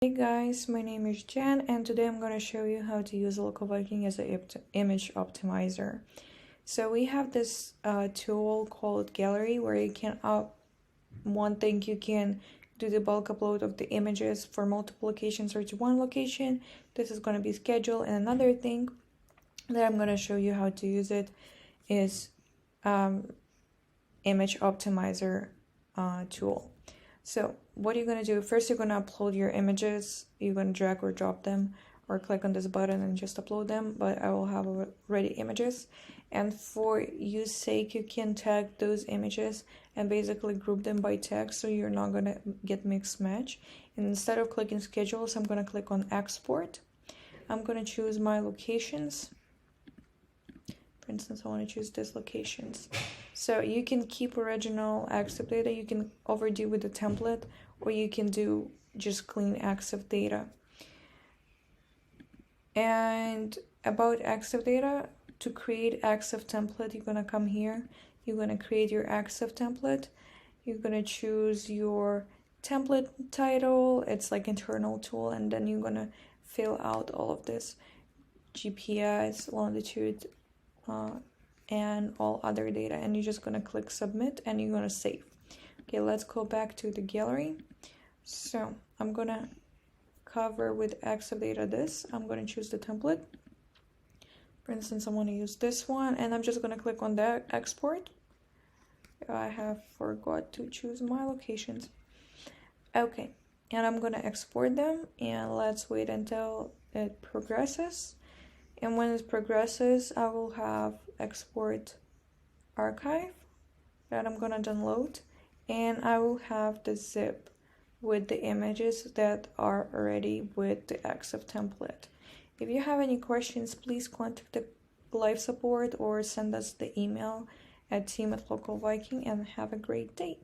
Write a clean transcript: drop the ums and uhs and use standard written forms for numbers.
Hey guys, my name is Jen and today I'm going to show you how to use Local Viking as an image optimizer. So we have this tool called Gallery where you can one thing you can do the bulk upload of the images for multiple locations or to one location. This is going to be scheduled, and another thing that I'm going to show you how to use it is image optimizer tool. So what you're going to do, first you're going to upload your images. You're going to drag or drop them or click on this button and just upload them, but I will have already images. And for use sake, you can tag those images and basically group them by tag so you're not going to get mixed match. And instead of clicking schedules, I'm going to click on export. I'm going to choose my locations. For instance, I want to choose this locations. So you can keep original Exif Data, you can overdo with the template, or you can do just clean Exif Data. And about Exif Data, to create Exif template, you're gonna come here, you're gonna create your Exif template, you're gonna choose your template title, it's like internal tool, and then you're gonna fill out all of this GPS, longitude, and all other data, and you're just gonna click submit and you're gonna save. Okay, let's go back to the gallery. So I'm gonna cover with Exif Data this. I'm gonna choose the template. For instance, I want to use this one, and I'm just gonna click on the export. I have forgot to choose my locations. Okay, and I'm gonna export them, and let's wait until it progresses. And when it progresses, I will have export archive that I'm gonna download, and I will have the zip with the images that are already with the Exif template. If you have any questions, please contact the live support or send us the email at team@localviking, and have a great day.